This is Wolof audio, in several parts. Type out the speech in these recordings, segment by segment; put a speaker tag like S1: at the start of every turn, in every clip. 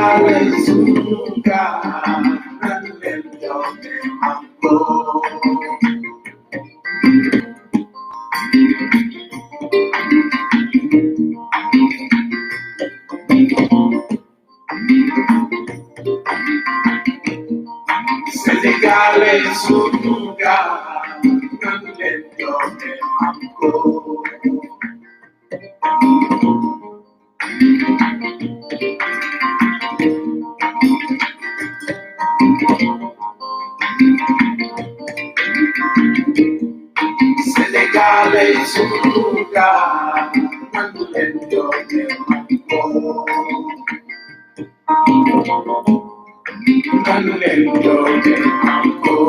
S1: Senegal is Sunuga, and let your name go. Senegal is Sunuga, and let your name go. Senegal is Sunuga, and let your name go. And let your name go.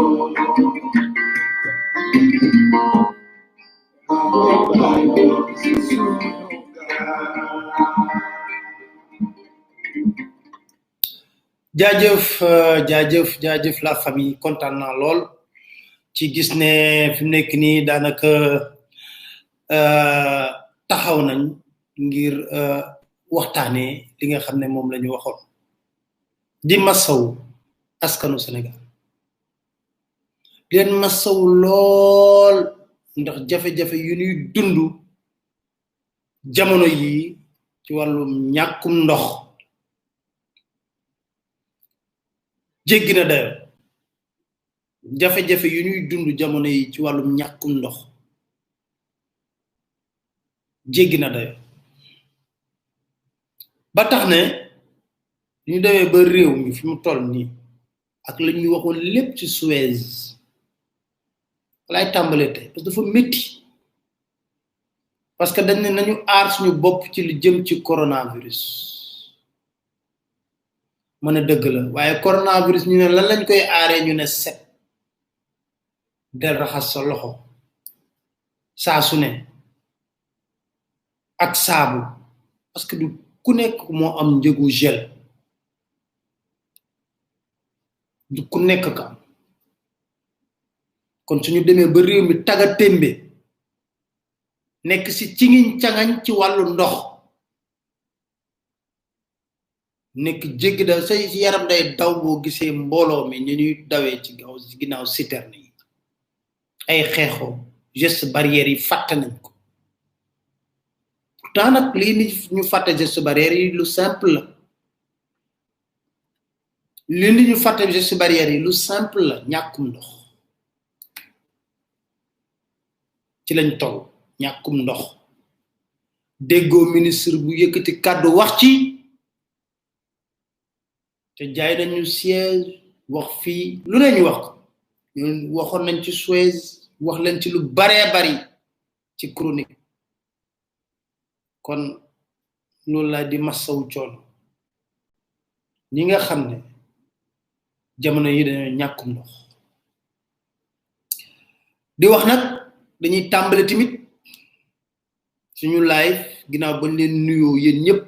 S2: jaajëf la famille kontaan naa lool ci gis ne fi mu nekk nii daanaka taxaw nañ ngir waxtaanee li nga xam ne moom la ñu waxoon di masaw askanu Sénégal leen masaw lool ndax jafe-jafe yu ñuy dund jamono yi ci wàllum ñàkkum ndox jéggi na dayo jafe-jafe yu ñuy dund jamono yi ci wàllum ñàkkum ndox jéggi na dayo ba tax ne ñu demee ba réew mi fi mu toll nii ak la ñuy waxoon lépp ci Suez lay tàmbalee tey parce que dafa métti parce que dañ ne nañu aar suñu bopp ci lu jëm ci coronavirus mu ne dëgg la waaye coronavirus ñu ne lan lañ koy aaree ñu ne set del raxas sa loxo saa su ne ak saabu parce que du ku nekk moo am njëgu gel du ku nekk ka kon suñu demee ba réew mi taga témbe nekk si ci ngiñ cangañ ci wàllu ndox nekk jéggi da say yaram day daw boo gisee mbooloo mi ñu ñuy dawee ci ginnaaw citerne yi ay xeexoo geste barrière yi fàtte nañ ko pourtant nag lii ni ñu fàtte geste barrière yi lu simple la lii ni ñu fàtte geste barrière yi lu simple la ñàkkum ndox ci lañ toll ñàkkum ndox déggoo ministre bu yëkkati kàddu wax ci te jaay nañu siège wax fii lu ne ñu wax ko ñun waxoon nañ ci Suez wax leen ci lu baree bari ci chronique kon loolu laa di massawu coono ñi nga xam ne jamono yi dañoo ñàkkum ndox di wax nag dañuy tàmbale tamit suñu live ginnaaw bañ leen nuyoo yéen ñëpp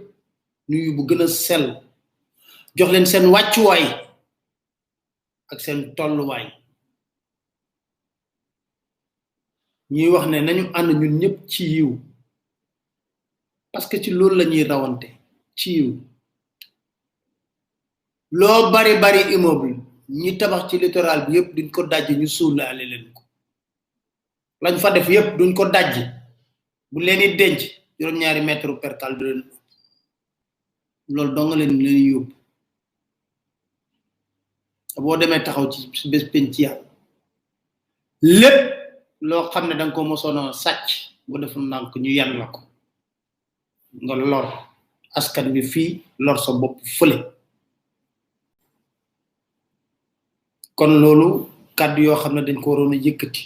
S2: nuyu bu gën a sell jox leen seen wàccuwaay ak seen tolluwaay ñuy wax ne nañu ànd ñun ñëpp ci yiw parce que ci loolu la ñuy rawante ci yiw loo bari bari immeuble ñi tabax ci littoral bi yëpp duñ ko dajj ñu suulaale leen ko lañ fa def yëpp duñ ko dajj bu leen di denc juróom-ñaari mètre percal du leen loolu dong leen yóbbu boo demee taxaw ci bés penc yàlla lépp loo xam ne danga ko mosoon a sàcc bu deful nànk ñu yan la ko nga lor askan bi fii lor sa bopp fële kon loolu kàddu yoo xam ne dañ ko waroon a yëkkati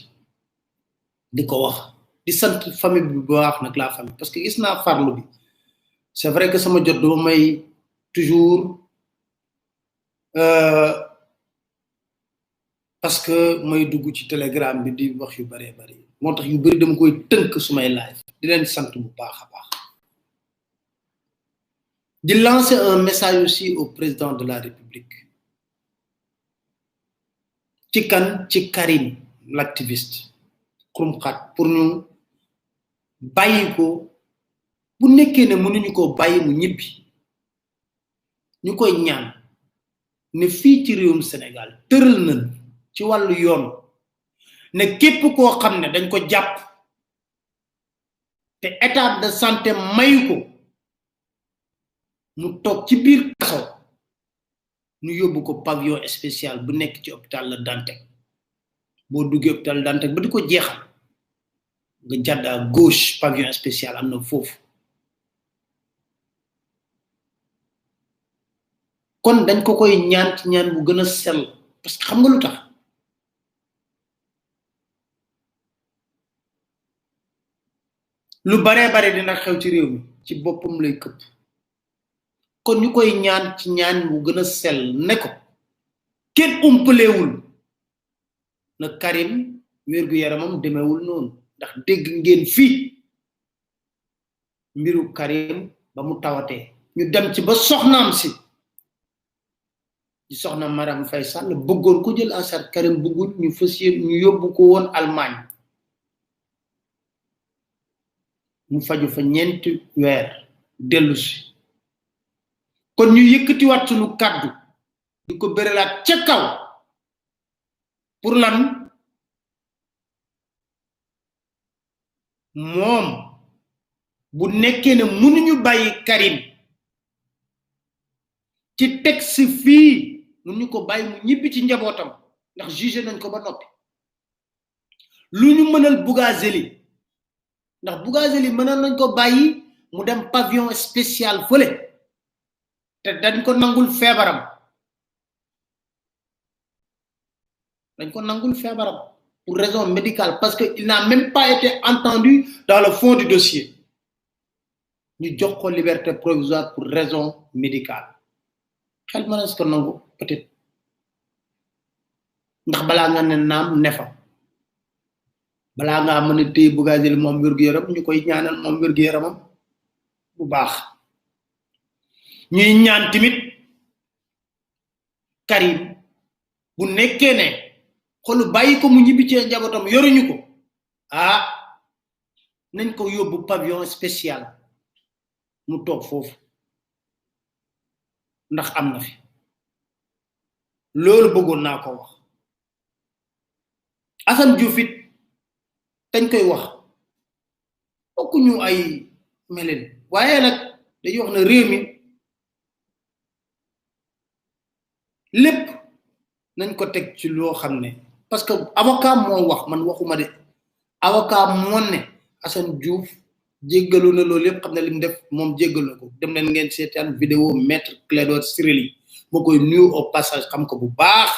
S2: di ko wax di sant famille bi bu baax nag la famille parce que gis naa farlu bi c'est vrai que sama jot duma may toujours parce que may dugg ci Telegram bi di wax yu bari bari moo tax yu bari dama koy tënk sumay live di leen sant bu baax a baax di lancer un message aussi au président de la République ci kan ci Karim l'activiste Xrum Xax pour ñu bàyyi ko bu nekkee ne mënuñu ko bàyyi mu ñibbi ñu koy ñaan ne fii ci réewum Sénégal tëral nañ ci wàllu yoon ne képp koo xam ne dañ ko jàpp te état de santé mayu ko mu toog ci biir kaso ñu yóbbu ko pavillon spécial bu nekk ci hôpital La Dantec boo duggee hôpital La Dantec ba di ko jeexal nga jàdd à gauche pavillon spécial am na foofu kon dañ ko koy ñaan ci ñaan bu gën a sell parce que xam nga lu tax lu bare bare dina xew ci réew mi ci boppam lay këpp kon ñu koy ñaan ci ñaan bu gën a sell ne ko kenn umpalewul na Karim wérgu yaramam demewul noonu ndax dégg ngeen fii mbiru Karim ba mu tawatee ñu dem ci ba soxnaam si di soxna Marème Faye Sall bëggoon ko jël en charge Karim bëggul ñu fas yéene ñu yóbbu ko woon Allemagne mu faju fa ñeenti weer dellu si kon ñu yëkkatiwaat sunu kàddu di ko béralaat ca kaw pour lan moom bu nekkee ne mënuñu bàyyi Karim ci texte fii mënuñu ko bàyyi mu ñibbi ci njabootam ndax jugé nañ ko ba noppi lu ñu mënal Bougazeli ndax Bougazeli mënal nañ ko bàyyi mu dem pavillon spécial fële te dañ ko nangul feebaram pour raison médicale parce que il n'a même pas été entendu dans le fond du dossier ñu jox ko liberté provisoire pour raison médicale xel mënees ko nangu peut-être ndax balaa nga ne naam nefa balaa ngaa mën a téye Bougazeli moom wér-gu-yaram ñu koy ñaanal moom wér-gu-yaramam bu baax ñuy ñaan timit Karim bu nekkee ne xolu bàyyi ko mu ñibbi ci njabootam yoruñu ko nañ ko yóbbu pavillon spécial mu toog foofu ndax am na fi loolu bëggoon naa ko wax Assane Diouf it dañ koy wax bokkuñu ay meleen waaye nag dañuy wax ne réew mi lépp nañ ko teg ci loo xam ne parce que avocat moo wax man waxuma de avocat moo ne Assane Diouf jéggalu na loolu yépp xam ne lim def moom jéggalu na ko dem leen ngeen seetaan vidéo maître Clédor Ciré Ly ma koy nuyu au passage xam ko bu baax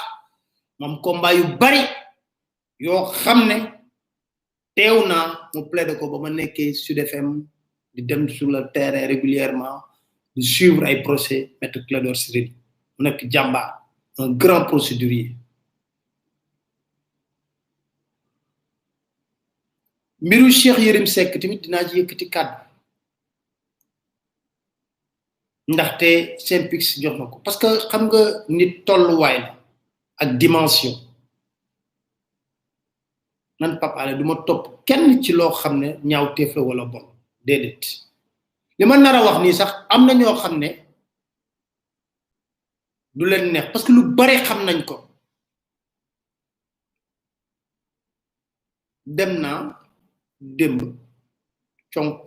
S2: moom combat yu bari yoo xam ne teew naa mu plaide ko ba ma nekkee Sud FM di dem sur le terrain régulièrement di suivre ay procès maître Clédor Ciré Ly mu nekk jàmbaar un grand procédurier mbiru Cheikh Yérim Seck tamit dinaa ci yëkkati kàddu ndaxte Synpics jox na ko parce que xam nga nit tolluwaay la ak dimension man Pape Alé duma topp kenn ci loo xam ne ñaaw teef la wala bon déedéet li ma nar a wax nii sax am na ñoo xam ne du leen neex parce que lu bare xam nañ ko dem naa démb conk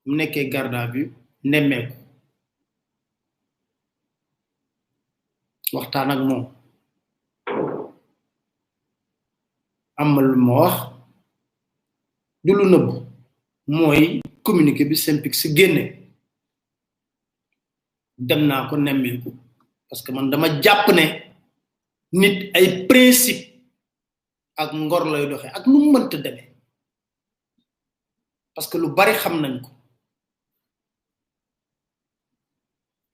S2: mu nekkee garde à vue nemmeeku waxtaan ak moom amal lu ma wax du lu nëbb mooy communiqué bi Synpics si génne dem naa ko nemmeeku parce que man dama jàpp ne nit ay principe ak ngor lay doxee ak nu mu mënta demee parce que lu bari xam nañ ko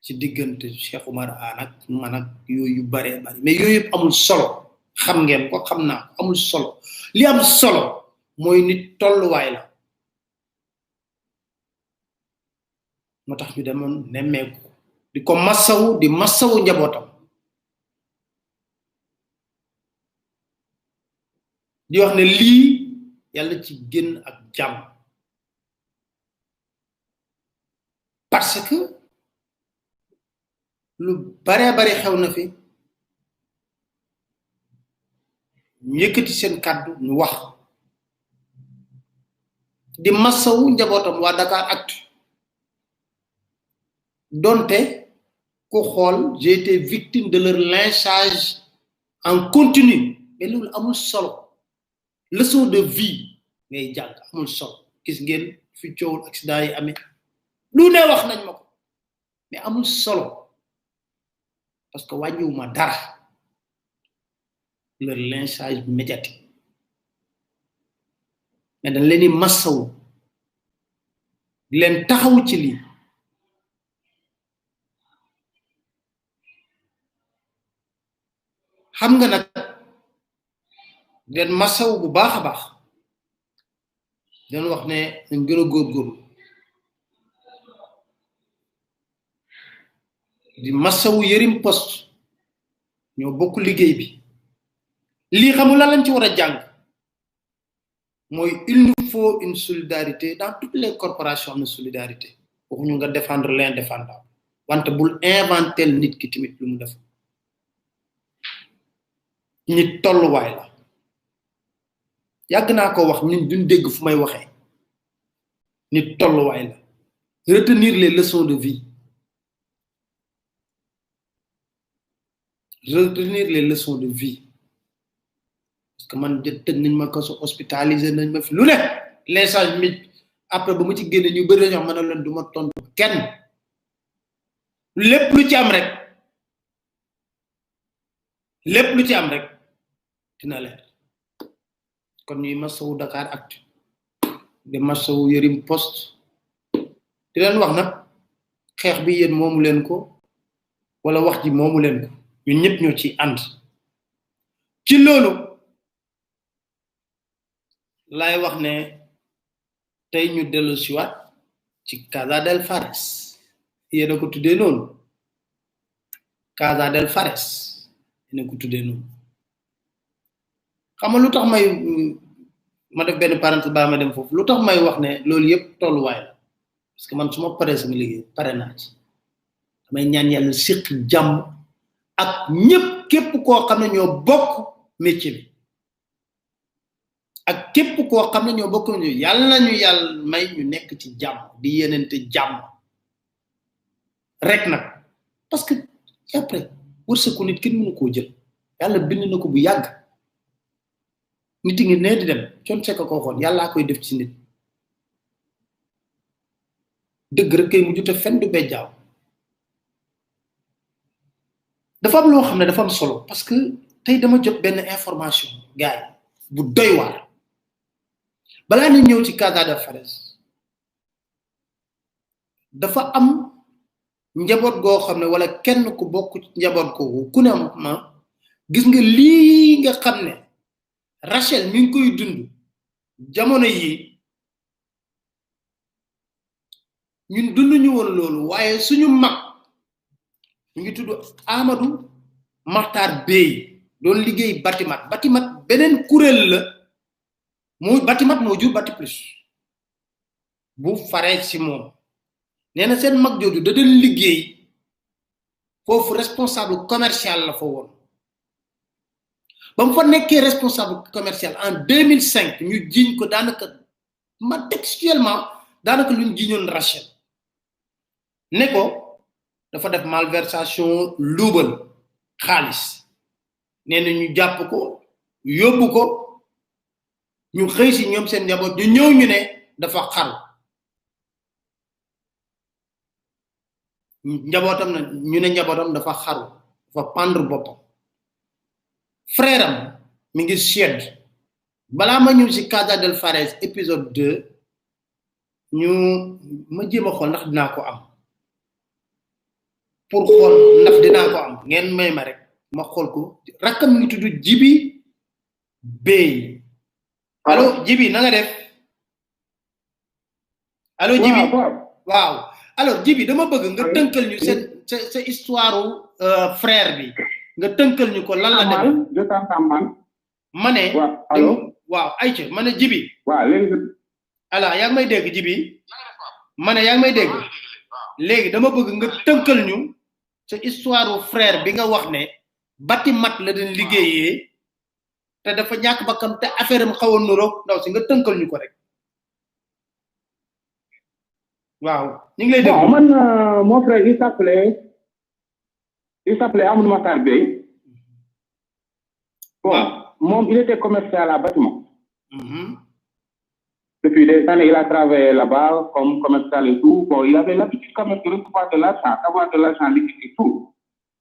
S2: ci diggante Cheikh Oumar Anne ak man ak yooyu bari mais yooyu yëpp amul solo xam ngeen ko xam naa ko amul solo li am solo mooy nit tolluwaay la moo tax ñu demoon nemmeeku di ko massawu di massawu njabootam di wax ne lii yàlla ci génn ak jàmm parce que lu bare bare xew na fi ñu yëkkati seen kàddu ñu wax di massawu njabootam waa Dakaractu donte ku xool j'ai été victime de leur lynchage en continu mais loolu amul solo leçon de vie ngay jàng amul solo gis ngeen fi coowul accident yi amee lu ne wax nañ ma ko mais amul solo parce que wàññiwuma dara leur lynchage médiatique mais dañ leen di massawu di leen taxawu ci lii xam nga nag den massawu bu baax a baax den wax ne ñu gën a góorgóorlu di massawu Yërim Post ñoo bokk liggéey bi lii xamul lan lañ ci war a jàng mooy il nous faut une solidarité dans toutes les corporations am na solidarité waxuñu nga défendre l'indéfendable wante bul inventel nit ki tamit lu mu def nit tolluwaay la yàgg naa ko wax ñun duñ dégg fu may waxee nit tolluwaay la retenir les leçons de vie retenir les leçons de vie parce que man tëj nañ ma kaso hospitalisé nañ ma fi lu ne lynchage mi après ba mu ci génne ñu bëri ñoo mën a leen du ma tontu kenn lépp lu ci am rek dina leer kon ñuy masawu Dakaractu di masawu Yërim Post di leen wax nag xeex bi yéen moomu leen ko wala wax ji moomu leen ko ñun ñëpp ñoo ci ànd ci loolu lay wax ne tey ñu dellu siwaat ci Casa del Fares yéen a ko tuddee noonu Casa del Fares yéen a ko tuddee noonu xam nga lu tax may ma def benn parenthèse ba ma dem foofu lu tax may wax ne loolu yëpp tolluwaay la parce que man su ma paree sama liggéey pare naa ci damay ñaan yàlla séq jàmm ak ñëpp képp koo xam ne ñoo bokk métier bi ak képp koo xam ne ñoo bokk ñu yàlla ñu yàlla may ñu nekk ci jàmm di yenente jàmm rek nag parce que après wërsëgu nit kenn mënu koo jël yàlla bind na ko bu yàgg nit ngi ne di dem con sekk ko xoon yàllaa koy def ci nit dëgg rek kay mujj te fen du bejjaaw dafa am loo xam ne dafa am solo parce que tey dama jot benn information gaay bu doy waar balaa ñu ñëw ci Casa del Fares dafa am njaboot goo xam ne wala kenn ku bokk ci njaboot googu ku ne ma gis nga lii nga xam ne Rachel mi ngi koy dund jamono yi ñun dunduñu woon loolu waaye suñu mag ñu ngi tudd Amadou Makhtar Bey doon liggéey Batimat beneen kuréel la moo Batimat moo jur Bati Plus bu faree si moom nee na seen mag jooju da doon liggéey foofu responsable commercial la fa woon ba mu fa nekkee responsable commercial en 2005 ñu jiñ ko daanaka ma textuellement daanaka luñ jiñoon Rachel ne ko dafa def malversation luubal xaalis nee na ñu jàpp ko yóbbu ko ñu xëy si ñoom seen njaboot ñu ñëw ñu ne dafa xaru njabootam na ñu ne njabootam dafa xaru dafa pendre boppam frère am mi ngi Suède balaa ma ñëw si Casa del Fares épisode 2 ñu ma jéem a xool ndax dinaa ko am pour xool ndax dinaa ko am ngeen may ma rek ma xool ko rakkam mi ngi tudd Jibi Bey allo Jibi na nga def allo Jibi waaw alors Jibi dama bëgg nga tënkal ñu sa histoire frère bi nga tënkal ñu ko lan la dem
S3: je t'entends man
S2: mané
S3: allo
S2: waaw ayca mané Jibi
S3: waaw léegi
S2: ala yaa ngi may dégg Jibi mané yaa ngi may dégg léegi dama bëgg nga tënkal ñu sa histoire frère bi nga wax ne batimat la dañ liggéeyee te dafa ñàkk bakkam te affaire am xawoon nuroog ndaw si nga tënkal ñu ko rek waaw ñu ngi lay dégg
S3: bon man mon frère il s'appelait Amadou Matar Bey bon moom il était commercial à bâtiment depuis des années il a travaillé là-bas comme commercial et tout bon il avait l'habitude quand même de recevoir de l'argent avoir de l'argent liquide et tout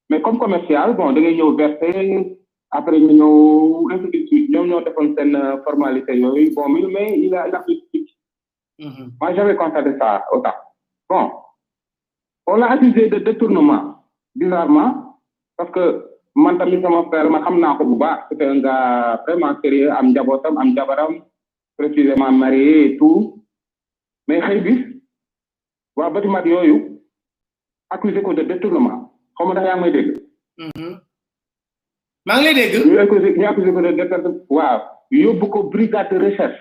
S3: mais comme commercial bon da ngay ñëw verser après ñu ñëw restituer ñoom ñoo defoon seen formalité yooyu bon mais il a moi j'avais constaté ça autant bon on l'a accusé de détournement bizarrement parce que man tamit sama frère ma xam naa ko bu baax c'était un gars vraiment sérieux am njabootam am jabaram précisément marié et tout mais xëy bis waa bâtiment yooyu accusé ko de détournement xaw ma ndax yaa ngi may dégg
S2: maa ngi lay dégg
S3: ñu accusé ko de détournement waaw yóbbu ko brigade de recherche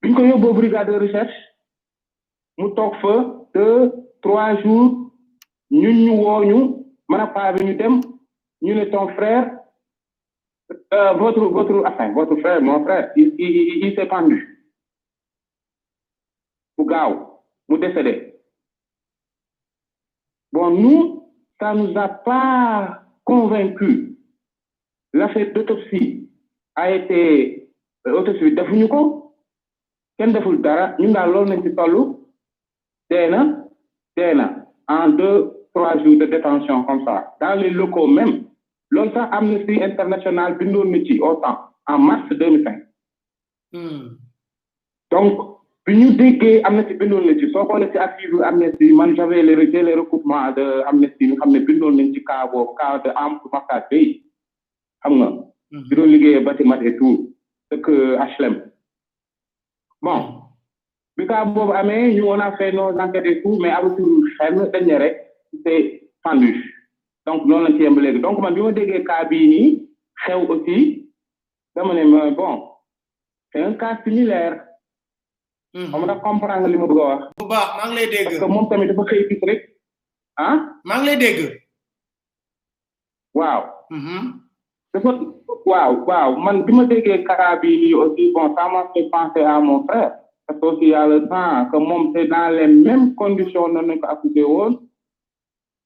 S3: biñ ko yóbboo brigade de recherche mu toog fa 2-3 jours ñun ñu woo ñu mën a paa bi ñu dem ñu ne ton frère votre frère mon frère il s'est pendu mu gaaw mu décédé bon nous ça nous a pas convaincu l'affaire d'autopsie a été autopsie defuñu ko kenn deful dara ñun daal loolu nañ ci tollu dee na en 2-3 jours de détention comme ça dans les locaux même loolu sax Amnesty International bindoon na ci au temps en mars 2005 donc bi ñu déggee Amnesty bindoon na ci soo xoolee ci archive Amnesty man j'avais les recoupements de Amnesty ñu xam ne bindoon nañ ci cas boobu cas de Amadou Matar Bey xam nga bi doon liggéeyee bâtiment et tout dëkk HLM bon bi cas boobu amee ñu on a fait nos enquêtes et tout mais abatur xel dañ ne rek c'est pendu donc noonu lañ ci yemb léegi donc man bi ma déggee cas bii nii xew aussi dama ne ma bon c'est un cas similaire xam nga comprendre nga li ma bëgg a wax
S2: bu baax maa ngi lay dégg
S3: parce que moom tamit dafa xëy gis rek ah
S2: maa ngi lay dégg
S3: waaw dafa waaw man bi ma déggee cas bii nii aussi bon ça m'a fait penser à mon frère parce que aussi y a le temps que moom c'est dans les mêmes conditions noonu nañ ko accusé woon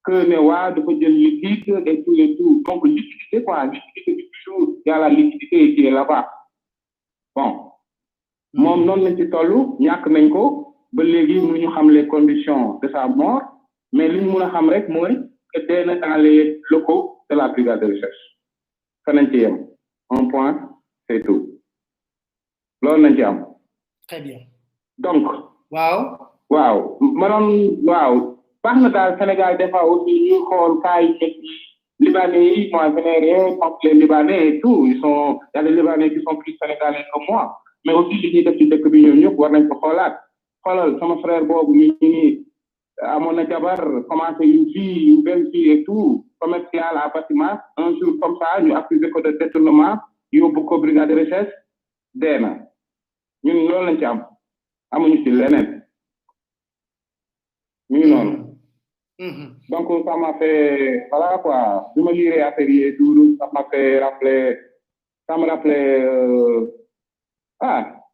S3: que ne waa dafa jël liquide et tout donc liquidité quoi liquidité du jour y a la liquidité qui est là-bas bon moom noonu lañ ci tollu ñàkk nañ ko ba léegi mënuñu xam les conditions de sa mort mais li ñu mën a xam rek mooy que dee na dans les locaux de la brigade de recherche fa nañ ci yem un point c'est tout loolu nañ ci am
S2: très bien
S3: donc waaw manoon waaw baax na daal Sénégal des fois aussi ñu xool cas yi nekk Libanais yi moi je n'ai rien contre les Libanais et tout il y a des Libanais qui sont plus sénégalais que moi mais aussi li ñuy def ci dëkk bi ñoom ñëpp war nañ ko xoolaat xoolal sama frère boobu ñu ngi amoon na jabar commencé une belle vie et tout commercial à bâtiment un jour comme ça ñu accusé ko de détournement yóbbu ko brigade de recherche dee na ñun loolu lañ ci am amuñu ci leneen ñu ngi noonu donc ça m'a fait voilà quoi bi ma lire affaire yi duuru ça me rappelait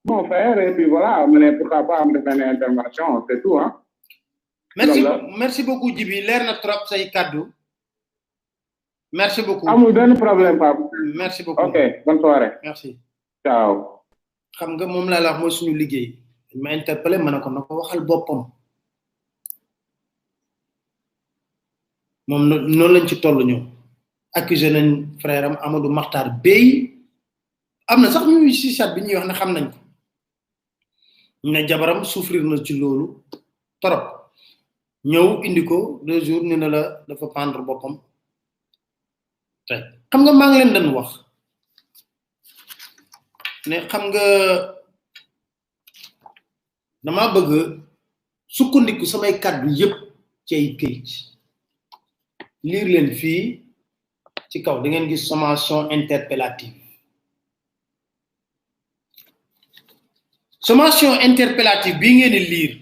S3: mon frère et puis voilà mais pourquoi pas am def benn intervention c'est tout hein
S2: merci beaucoup Djibi leer na trop say kaddu merci beaucoup
S3: amul benn problème Pape
S2: merci beaucoup
S3: ok bonne soirée
S2: merci
S3: ciao
S2: xam nga moom laa la wax mooy suñu liggéey ma interpellé ma ne ko na ko waxal boppam moom noonu lañ ci toll ñoom accusé nañ frère am Amadou Makhtar Bey am na sax ñuy si chat bi ñuy wax ne xam nañ ko ne jabaram souffrir na ci loolu torop ñëw indi ko 2 jours ñu ne la dafa pendre boppam tey xam nga maa ngi leen dañ wax ne xam nga dama bëgg sukkandiku samay kàddu yépp ci ay këyit lire leen fii ci kaw da ngeen gis sommation interpellative bii ngeen di lire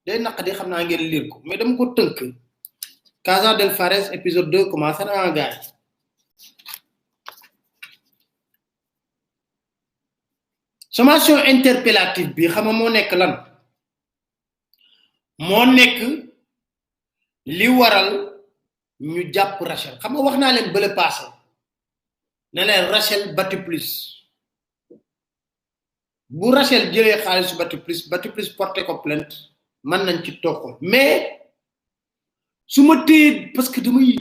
S2: day naq di xam naa ngeen lire ko mais dama ko tënk Casa del Fares épisode 2 commencé na gars sommation interpellative bi xam nga moo nekk lan moo nekk li waral ñu jàpp Rachel xam nga wax naa leen bële passé ne leen Rachel bati plus bu Rachel jëlee xaalis bati plus porté ko plainte man nañ ci toog mais su ma téye parce que damay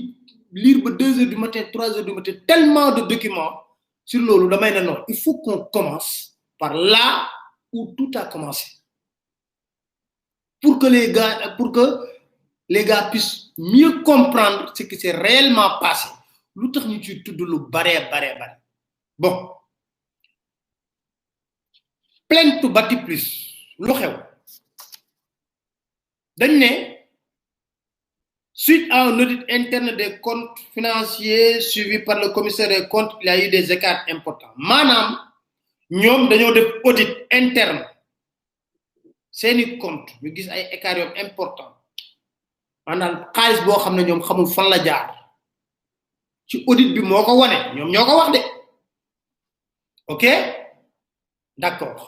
S2: lire ba 2 heures du matin 3 heures du matin tellement de documents sur loolu damay ne non il faut qu'on commence par là où tout a commencé pour que les gars puissent mieux comprendre ce qui s'est réellement passé lu tax ñu ci tudd lu bare bon plainte bati plus lu xew dañ ne suite à un audit interne des comptes financiers suivi par le commissaire des comptes il y a eu des écarts importants maanaam ñoom dañoo def audit interne seeni compte ñu gis ay écarts yu important maanaam xaalis boo xam ne ñoom xamul fan la jaar ci audit bi moo ko wane ñoom ñoo ko wax de ok d'accord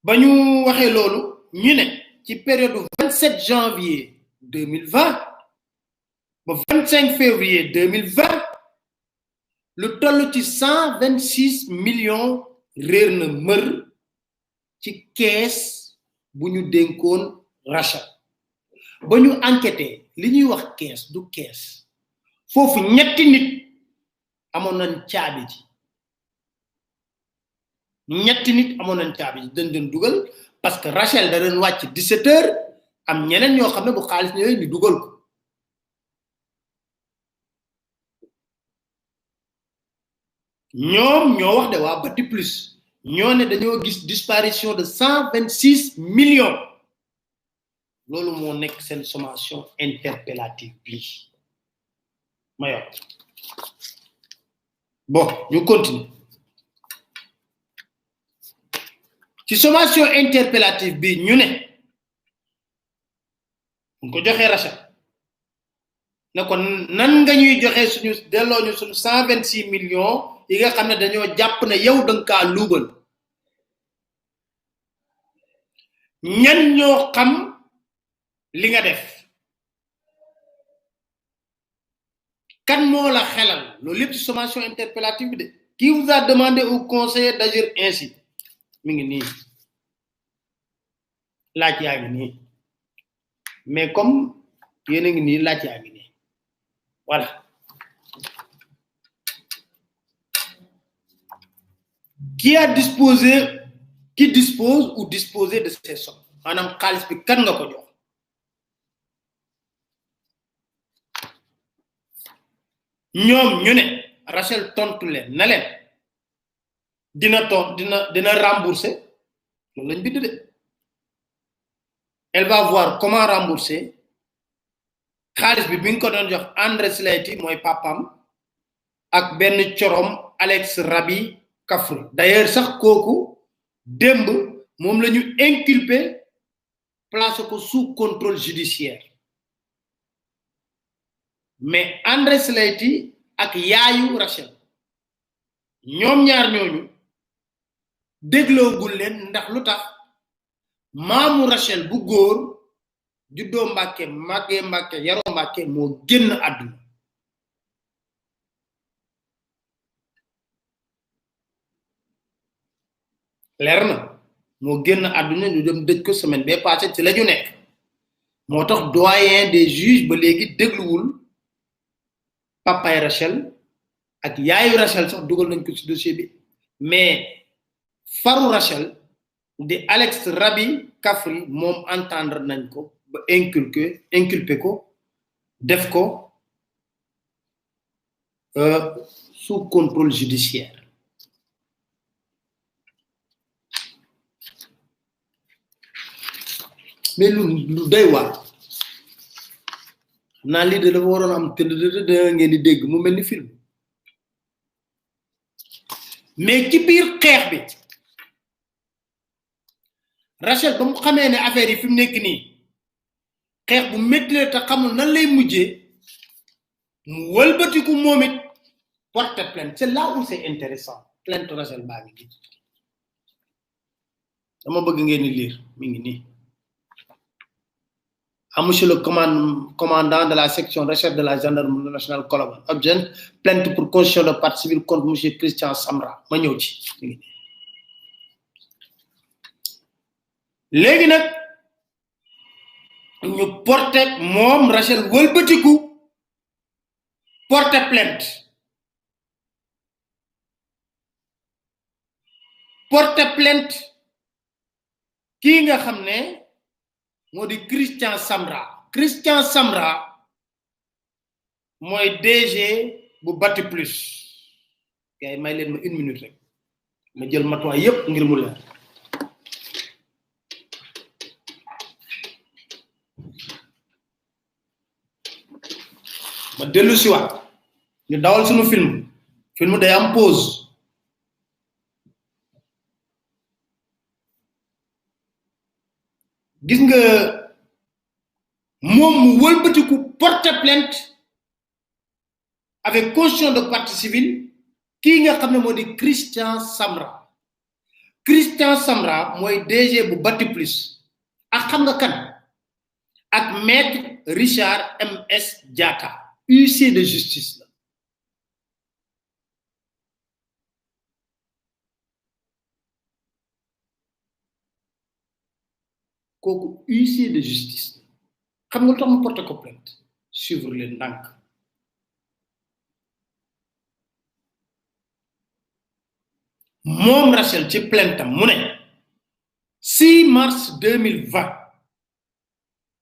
S2: ba ñu waxee loolu ñu ne ci période 27 janvier 2020 ba 25 février 2020 lu toll ci 126 millions réer na mër ci caisse bu ñu dénkoon Rachel ba ñu enquêté li ñuy wax caisse du caisse foofu ñetti nit amoon nañ caabi ji dañ doon dugal parce que Rachel da doon wàcc 17 heures am ñeneen ñoo xam ne bu xaalis ñëwee ñu dugal ko ñoom ñoo wax de waa bati plus ñoo ne dañoo gis disparition de 126 millions loolu moo nekk seen sommation interpellative bi mayor bon ñu continue ci sommation interpellative bi ñu ne ñu ko joxee Rachel ne ko nan nga ñuy joxee suñu delloo ñu suñu 126 millions yi nga xam ne dañoo jàpp ne yow danga kaa luubal ñan ñoo xam li nga def kan moo la xelal loolu lépp ci sommation interpellative bi de qui vous a demandé au conseiller d'agir ainsi mi ngi nii laaj yaa ngi nii mais comme yéen a ngi nii laaj yaa ngi nii voilà qui dispose ou disposer de ces sommes maanaam xaalis bi kan nga ko jox ñoom ñu ne Rachel tontu leen na leen dina rembourser loolu lañ bind de elle va voir comment rembourser xaalis bi bi nga ko doon jox André Slaty mooy papam ak benn corom Alex Rabi Kafri d'ailleurs sax kooku démb moom la ñu inculpé placé ko sous contrôle judiciaire mais André Slaty ak yaayu Rachel ñoom ñaar ñooñu dégloogul leen ndax lu tax maamu Rachel bu góor juddoo Mbàkke màggee Mbàkke yaroo Mbàkke moo génn àdduna leer na moo génn àdduna ñu dem dëj ko semaine bee passé ci la ñu nekk moo tax doyen des juges ba léegi dégluwul papay Rachel ak yaayu Rachel sax dugal nañ ko ci dossier bi mais faru Rachel di Alex Rabi Kafri moom entendre nañ ko ba inculpé ko def ko sous contrôle judiciaire mais lu doy waar xam naa lii de dafa waroon am tëdd ngeen di dégg mu mel ni film mais ci biir xeex bi Rachel ba mu xamee ne affaire yi fi mu nekk nii xeex bu métti la te xamul nan lay mujjee mu wëlbatiku moom it porte plainte. C'est là où c'est intéressant. Plainte Rachel baa ngi nii dama bëgg ngeen di lire mi ngi nii. À monsieur le commandant de la section recherche de la gendarmerie nationale Colobane, objet plainte pour constitution de partie civile contre monsieur Christian Samra. Ma ñëw ci léegi nag ñu porté moom Rachel wëlbatiku porté plainte kii nga xam ne moo di Christian Samra. Christian Samra mooy DG bu Bati Plus. gars yi may leen ma 1 minute rek ma jël matuwaay yépp ngir mu leer. ma dellu si waat ñu dawal sunu film day am pause. gis nga moom mu wëlbatiku porter plainte avec constitution de partie civile kii nga xam ne moo di Christian Samra. Christian Samra mooy DG bu Bati Plus ak xam nga kan ak maître Richard MS Diatta huissier de justice la. kooku huissier de justice xam nga lu tax mu porté ko plainte suivre leen ndànk. moom Rachel ci plainte am mu ne 6 mars 2020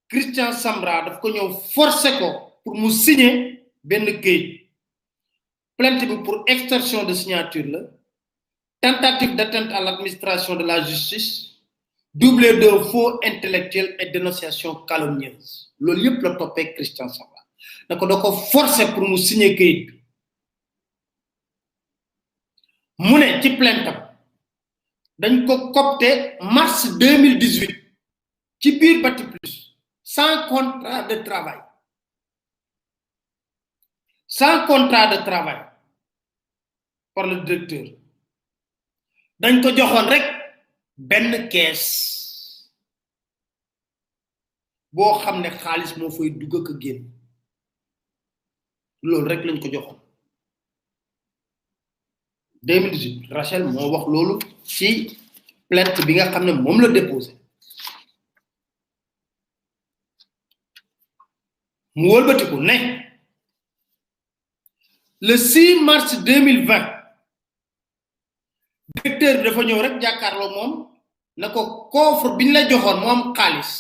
S2: Christian Samra daf ko ñëw forcé ko pour mu signer benn këyit. plainte bi pour extorsion de signature la, tentative d'atteinte à l'administration de la justice, doublé de faux intellectuel et dénonciation calomnieuse. Loolu yëpp la toppee Christian Samra da ko forcé pour mu signer këyit bi. mu ne ci plainte am dañ ko copté mars 2018 ci biir Bati Plus sans contrat de travail. Sans contrat de travail par le directeur. dañ ko joxoon rek benn caisse boo xam ne xaalis moo fay dugg ak génn loolu rek lañ ko joxoon. 2018 Rachel moo wax loolu ci plainte bi nga xam ne moom la déposé. mu wëlbatiku ne le 6 mars 2020 directeur bi dafa ñëw rek jàkkaarloo moom na ko coffre biñ la joxoon moom xaalis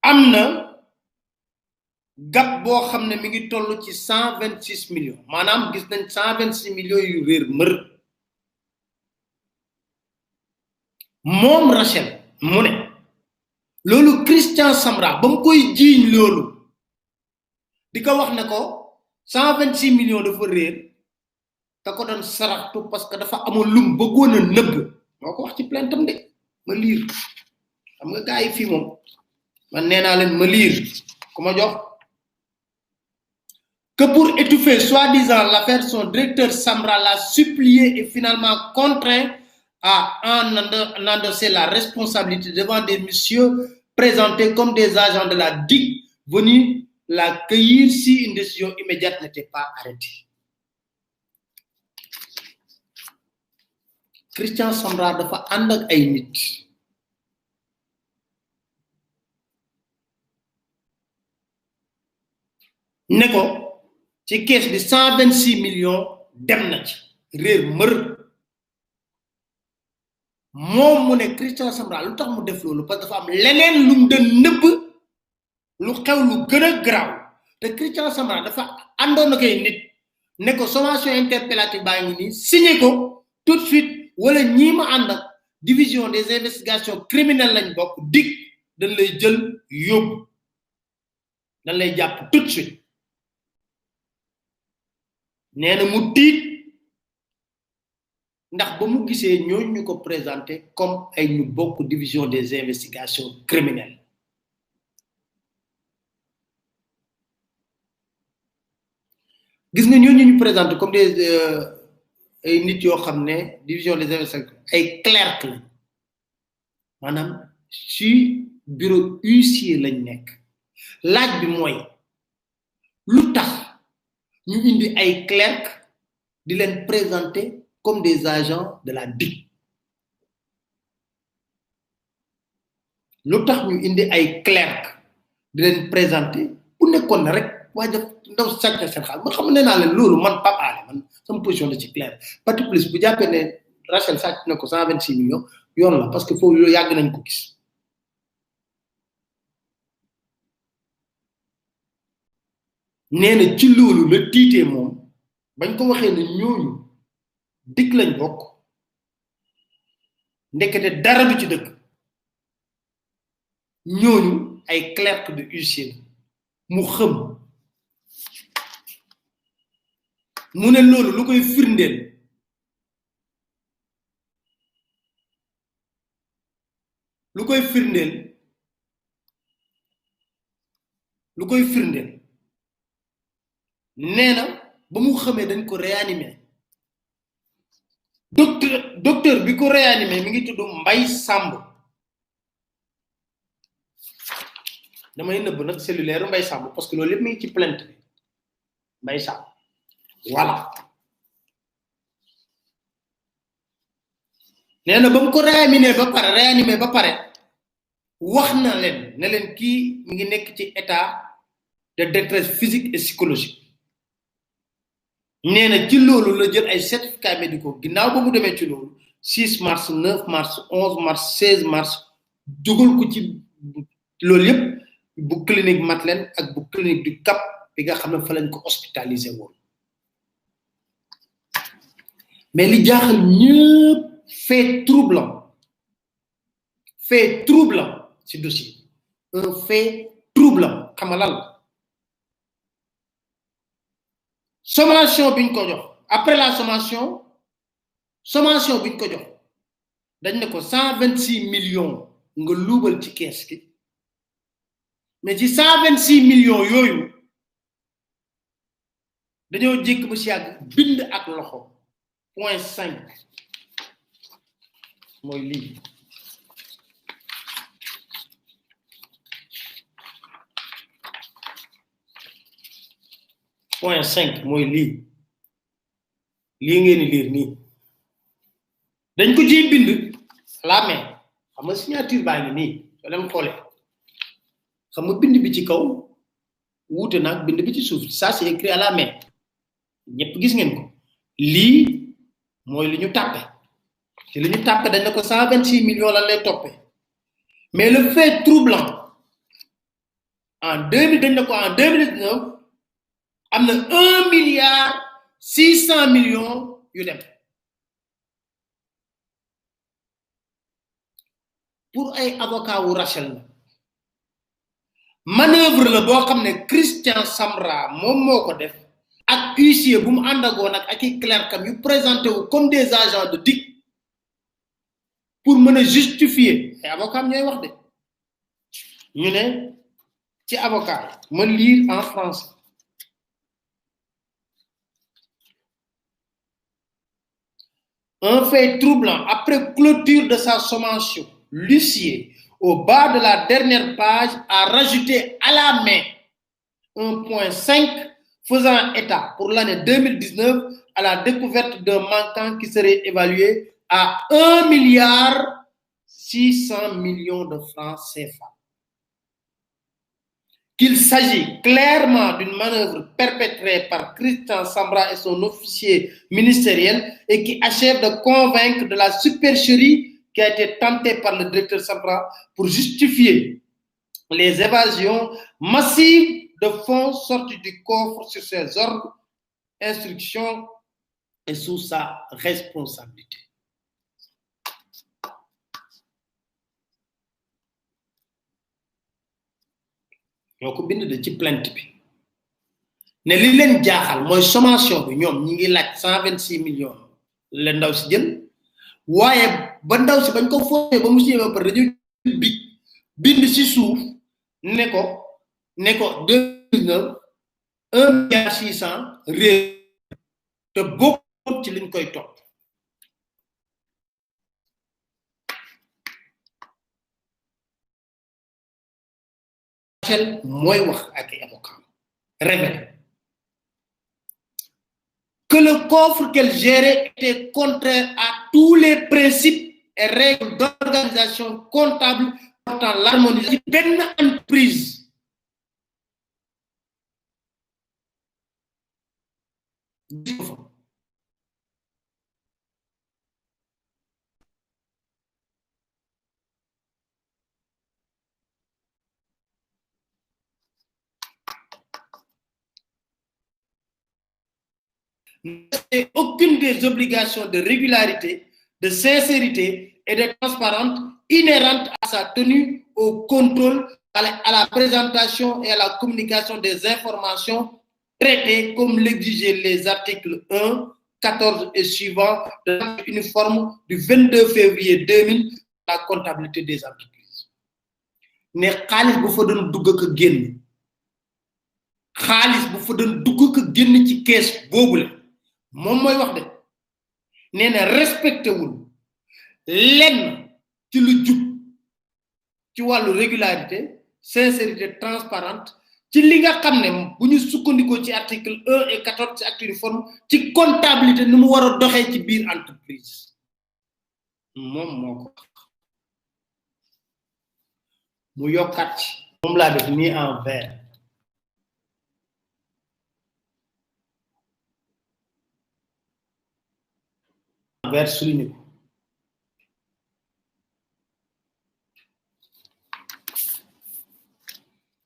S2: am na gap boo xam ne mi ngi toll ci 126 millions maanaam gis nañ 126 millions yu réer mër. moom Rachel mu ne loolu Christian Samra ba mu koy jiiñ loolu di ko wax ne ko 126 millions dafa réer te ko doon saraxtu parce que dafa amoon lum bëggoon a nëbb moo ko wax ci plaintam de ma liir xam nga gars yi fii moom man nee naa leen ma liir ku ma jox que pour étouffer soi-disant l'affaire son directeur Samra l'a supplié et finalement contraint à en endosser la responsabilité devant des messieurs présentés comme des agents de la DIC venus la cueillir si une décision immédiate n'était pas arrêtée. Christian Samra dafa ànd ak ay nit ne ko ci caisse bi 126 millions dem na ci réer mër. moom mu ne Christian Samra lu tax mu def loolu parce que dafa am leneen lu mu doon nëbb lu xew lu gën a garaaw te Christian Samra dafa àndoon na koy nit ne ko sommation interpellative baa ngi nii signé ko tout de suite wala ñii ma ànd ak division des investigations criminelles lañ bokk dig dañ lay jël yóbbu dañ lay jàpp tout de suite. nee na mu tiit ndax ba mu gisee ñooñu ñu ko présenté comme ay ñu bokk division des investigations criminelles gis nga ñooñu ñu présenté comme des ay nit yoo xam ne division des investigations ay clerc la maanaam ci bureau huissier lañ nekk laaj bi mooy lu tax ñu indi ay clerc di leen présenter comme des agents de la DIC lu tax ñu indi ay clerc di leen présenter bu nekkoon na rek waa def ndaw sàcc seen xaalis man xam ne naa leen loolu man Pape Alé man sama position la ci clair parti plus bu jàppee ne Rachel sàcc na ko 126 millions yoon la parce que foofu loolu yàgg nañ ko gis nee na ci loolu la tiitee moom bañ ko waxee ne ñooñu DIC lañ bokk ndekete dara du ci dëkk ñooñu ay clerc de huissier mu xëm mu ne loolu lu koy firndeel nee na ba mu xamee dañ ko réanimer docteur bi ko réanimer mi ngi tudd Mbay Samb damay nëbb nag cellulaire Mbay Samb parce que loolu lépp mi ngi ci plainte bi Mbay Samb voilà nee na ba mu ko réanimer ba pare wax na leen ne leen kii mi ngi nekk ci état de détresse physique et psychologique nee na ci loolu la jël ay certificats médicaux ginnaaw ba mu demee ci loolu 6 mars 9 mars 11 mars 16 mars dugal ko ci loolu yépp bu clinique Matlen ak bu clinique du Cap bi nga xam ne fa lañ ko hospitalisé woon mais li jaaxal ñëpp fait troublant ci dossier un fait troublant xam nga lan la sommation biñ ko jox après la sommation biñ ko jox dañ ne ko 126 millions nga luubal ci kees gi mais ci 126 millions yooyu dañoo jékk ba si yàgg bind ak loxo point 5 mooy lii point 5 mooy lii ngeen di lire nii dañ ko ciy bind la main xam nga signature baa ngi nii soo dem xoolee xam nga bind bi ci kaw wuute nag bind bi ci suuf ça c'est écrit à la main ñëpp gis ngeen ko lii mooy li ñu tàppe te li ñu tàppe dañ ne ko 126 millions lan lay toppe mais le fait troublant en 2000 dañ ne ko en 2019 am na 1 milliard 600 millions yu dem pour ay avocat wu Rachel la manœuvre la boo xam ne Christian Samra moom moo ko def ak huissier bu mu àndagoon ak i clercam yu présenté wu comme des agents de DIC pour mën a justifier ay avocat ñooy wax de ñu ne ci avocat ma lire en français un fait troublant après clôture de sa sommation l'huissier au bas de la dernière page a rajouté à la main un point 5 faisant état pour l'année 2019 à la découverte d'un manquant qui serait évalué à 1 milliard 600 millions de francs CFA. Qu'il s'agit clairement d'une manœuvre perpétrée par Christian Sambra et son officier ministériel et qui achève de convaincre de la supercherie qui a été tentée par le directeur Sambra pour justifier les évasions massives de fonds sortis du coffre sur ses ordres, instructions et sous sa responsabilité. ñoo ko bind de ci plainte bi ne li leen jaaxal mooy sommation bi ñoom ñi ngi laaj 126 millions la ndaw si jël waaye ba ndaw si bañ ko foofee ba mu signé ba pare dañu bind ci suuf ne ko 2019 1,600 réer te bokkut ci liñ koy topp mooy wax ak avocat révèle que le coffre qu'elle gérait était contraire à tous les principes et règles d'organisation comptable portant l'harmonisation d'une entreprise. Aucune des obligations de régularité, de sincérité et de transparence inhérentes à sa tenue au contrôle, à la présentation et à la communication des informations traitées comme l'exigeaient les articles 1, 14 et suivants de l'acte uniforme du 22 février 2000 la comptabilité des entreprises. Ne xaalis bu fa doon dugg ak génn xaalis bu fa doon dugg ak génn ci caisse boobu la moom mooy wax de nee na respecté wul lenn ci lu jub ci wàllu régularité sincérité transparente ci li nga xam ne bu ñu sukkandikoo ci article 1 et 14 ci acte uniforme ci comptabilité ni mu war a doxee ci biir entreprise moom moo ko mu yokkaat ci moom laa def nii en vert vert souligné ko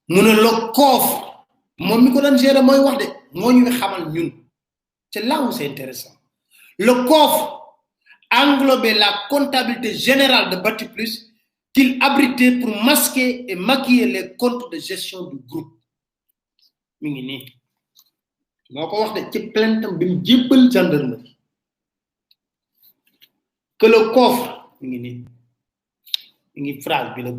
S2: mu ne le coffre moom mi ko doon gérer mooy wax de moo ñu xamal ñun c'est là où c'est intéressant le coffre englobait la comptabilité générale de Batiplus qu'il abritait pour masquer et maquiller les comptes de gestion du groupe mi ngi nii moo ko wax de ci plainte bi mu jébbal gendarmerie que le coffre mi ngi phrase bi la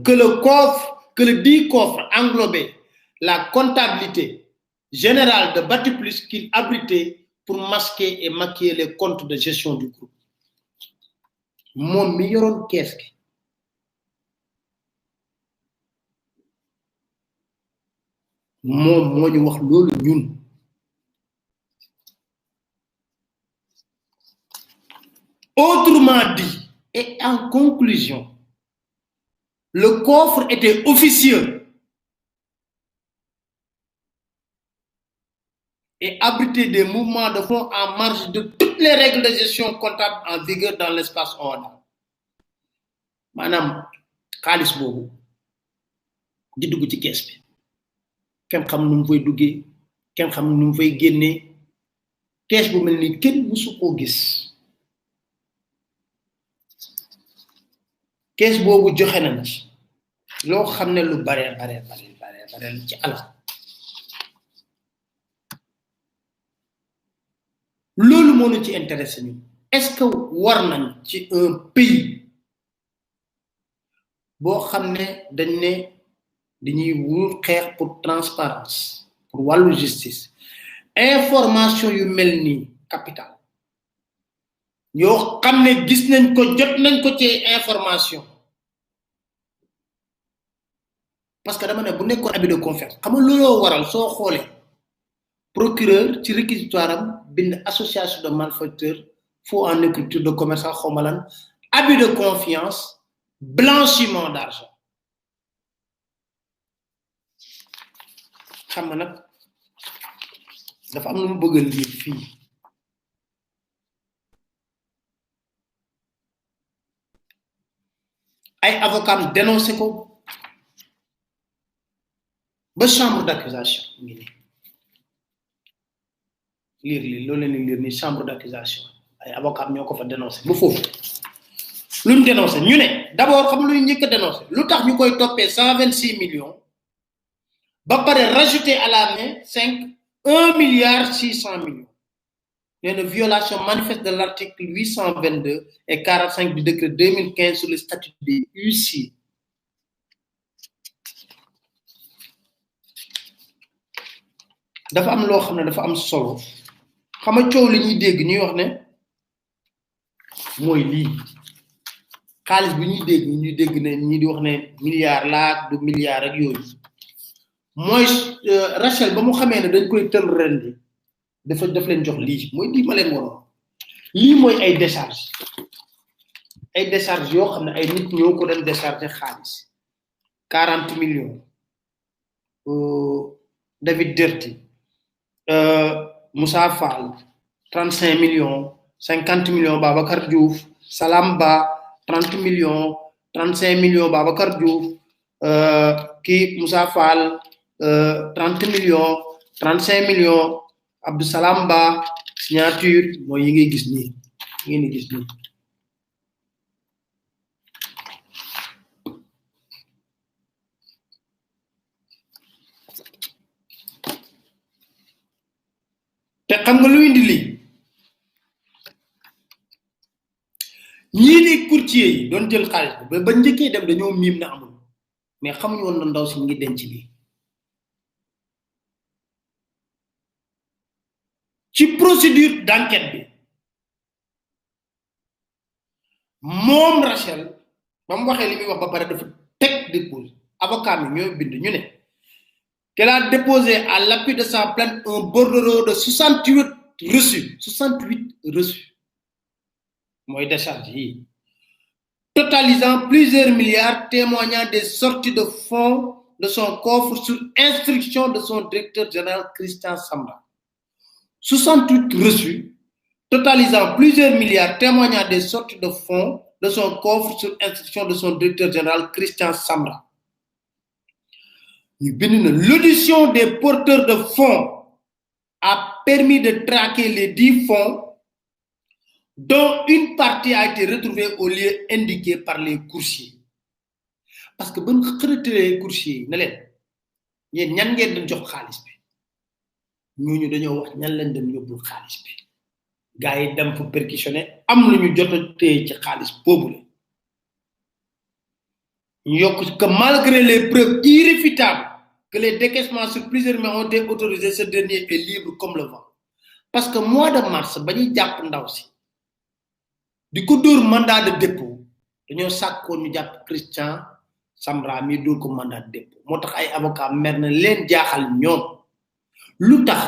S2: que le dit coffre englobait la comptabilité générale de Batiplus qu'il abritait pour masquer et maquiller les comptes de gestion du groupe moom mi yoroon kees gi moom moo ñu wax loolu ñun autrement dit et en conclusion le coffre était officieux et abritait des mouvements de fonds en marge de toutes les règles de gestion comptable en vigueur dans l'espace OHADA maanaam xaalis boobu di dugg ci kees bi kenn xam nu mu fay duggee kenn xam nu mu fay génnee kees bu mel ni kenn musu koo gis kees boobu joxe na ci loo xam ne lu bare ci alal loolu moo ñu ci intéressé ñu est-ce que war nañ ci un pays boo xam ne dañ ne dañuy wut xeex pour transparence pour wàllu justice information yu mel nii capital yoo xam ne gis nañ ko jot nañ ko ci information parce que dama ne bu nekkoon abus de confiance xam nga looloo waral soo xoolee procureur ci réquisitoire am bind association de malfaiteurs faux en écriture de commerçant xawmalan abus de confiance blanchiment d'argent xam nga nag dafa am lu mu bëgg a lire fii ay avocat dénoncé ko ba chambre d'accusation ngi ni lire li loolu leen lire ni chambre d'accusation ay avocat ñoo ko fa dénoncé ba foofu luñ dénoncé ñu ne d'abord xam luñ ñëk dénoncé lu tax ñu koy toppee 126 millions ba pare rajouter à la main 1,6 milliard une violation manifeste de l'article 822 et 45 du décret 2015 sur le statut des huissiers. dafa am loo xam ne dafa am solo xam nga coow li ñuy dégg ñuy wax ne mooy lii xaalis bi ñuy dégg ne ñi di wax ne milliard laa du milliard ak yooyu mooy Rachel ba mu xamee ne dañ koy tël ren bi daf leen jox lii mooy lii ma leen waroon lii mooy ay décharge yoo xam ne ay nit ñoo ko doon décharger xaalis 40 millions David Derty Moussa Fall 35 millions 50 millions Babacar Diouf Salam Ba 30 millions 35 millions Babacar Diouf Moussa Fall 30 millions 35 millions Abdou Salam Ba signature mooy yi ngay gis nii ngeen di gis nii te xam nga lu indi lii ñii di courtier yi doon jël xaalis bi ba njëkkee dem dañoo miim na amul mais xamuñu woon na ndaw si ngi denc lii ci procédure d'enquête bi moom Rachel ba mu waxee li muy wax ba pare dafa teg dépose avocat mi ñooy bind ñu ne qu'elle a déposé à l'appui de sa plainte un bordereau de 68 reçus mooy décharge yi totalisant plusieurs milliards témoignant des sorties de fonds de son coffre sur instruction de son directeur général Christian Sambra 68 reçus totalisant plusieurs milliards témoignant des sorties de fonds de son coffre sur instruction de son directeur général Christian Sambra. L'audition des porteurs de fonds a permis de traquer les 10 fonds dont une partie a été retrouvée au lieu indiqué par les coursiers. Parce que bon les coursiers ne leen yeen ñan ngeen dañ jox xaalis bi ñooñu dañoo wax ñan lañ dem yóbbul xaalis bi gars yi dem fa perquisitionné am lu ñu jot a téye ci xaalis boobu la ñu yokk que malgré les preuves irréfutables que les décaissements sur plusieurs mois ont été autorisés, ce dernier est libre comme le vent. Parce que mois de mars ba ñuy jàpp ndaw si di ko dóor mandat de dépôt dañoo sàkkoon ñu jàpp Christian Sambra mi dóor ko mandat de dépôt moo tax ay avocat mer na leen jaaxal ñoom lu tax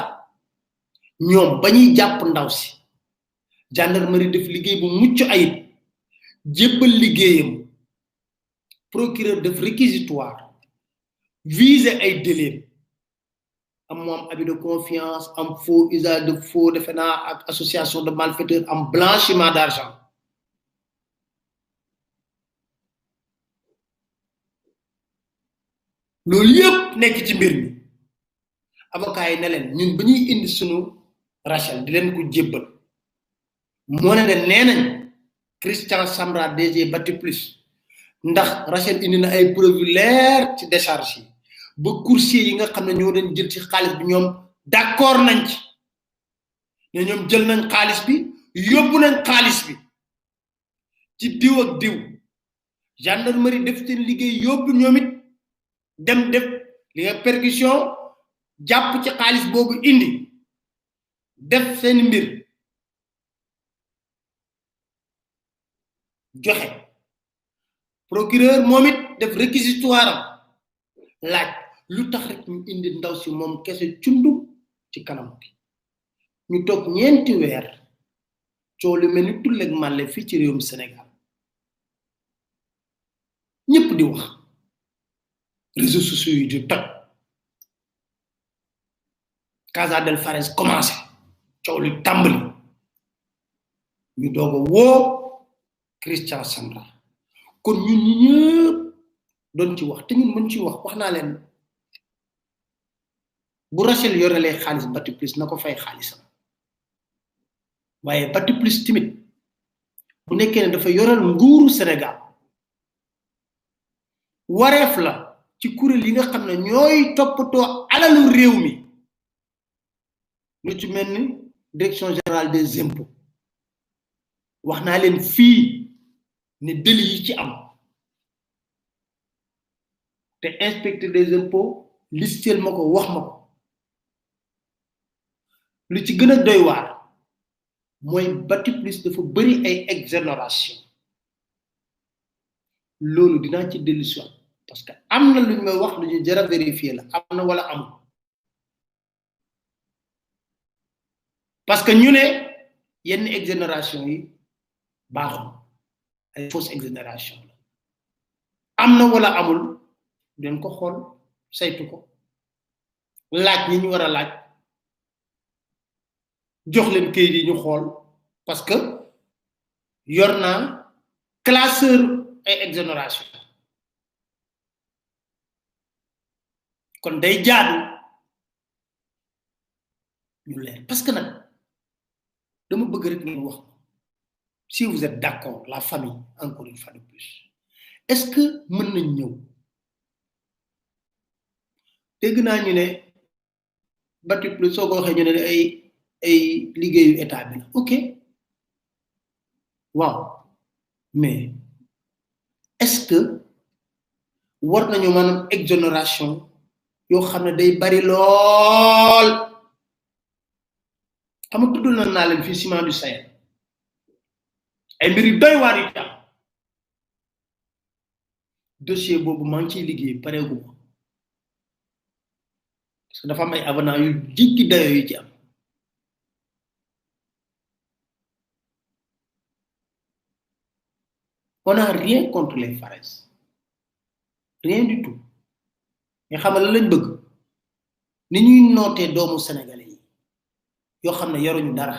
S2: ñoom ba ñuy jàpp ndaw si gendarmerie def liggéey bu mucc ayib jébbal liggéeyam procureur def réquisitoire viser ay délai am moom abus de confiance am faux usage de faux defe naa ak association de malfaiteurs am blanchiment d'argent loolu yëpp nekk ci mbir mi avocat yi ne leen ñun ba ñuy indi sunu Rachel di leen ko jébbal moo ne leen nee nañ Christian Sambra DG Bati Plus ndax Rachel indi na ay preuve leer ci décharge yi ba coursier yi nga xam ne ñoo doon jël ci xaalis bi ñoom d'accord nañ ci ne ñoom jël nañ xaalis bi yóbbu nañ xaalis bi ci diw ak diw gendarmerie def seen liggéey yóbbu ñoom it dem def li nga perquisition jàpp ci xaalis boobu indi def seen mbir joxe procureur moom it def réquisitoire laaj lu tax rek ñu indi ndaw si moom kese cundum ci kanam bi ñu toog ñeenti weer coow lu mel ni tulleeg màlle fii ci réewum Sénégal ñëpp di wax réseaux sociaux yi di toj Casa del Fares commencé coow li tàmbali ñu doog a woo Christian Sambra kon ñun ñi ñëpp doon ci wax te ñun mën ci wax naa leen bu Rachel yorelee xaalis Bati Plus na ko fay xaalisam waaye Bati Plus timit bu nekkee ne dafa yoreel nguuru Sénégal wareef la ci kuréel yi nga xam ne ñooy toppatoo alalu réew mi lu ci mel ni direction générale des impôts wax naa leen fii ne délit yi ci am te inspecteur des impôts listel ma ko wax ma ko lu ci gën a doy waar mooy Batiplus dafa bëri ay exonération loolu dinaa ci dellu si parce que am na lu ñu may wax lu ñu jar a vérifier la am na wala amul parce que ñu ne yenn exonération yi baaxul ay fausse exonération la am na wala amul den ko xool saytu ko laaj ñi ñu war a laaj jox leen kayit yi ñu xool parce que yor naa classeur ay exonération kon day jaadu ñu leer parce que nag dama bëgg rek ngeen wax si vous êtes d'accord la famille encore une fois de plus est-ce que mën nañ ñëw dégg naa ñu ne Batiplus soo ko waxee ñu ne ay liggéeyu état bi la ok waaw mais est-ce que war nañu maanaam exonération yoo xam ne day bari lool xam nga tudd naa leen fii ciment du Sahel ay mbir yu doy waar yi am dossier boobu maa ngi ciy liggéey pareegu ma parce que dafa am ay avenant yu jiggi dayo yu ci am on n'a rien contre les Fares rien du tout mais xam nga la lañ bëgg ni ñuy nootee doomu sénégalais yi yoo xam ne yaruñu dara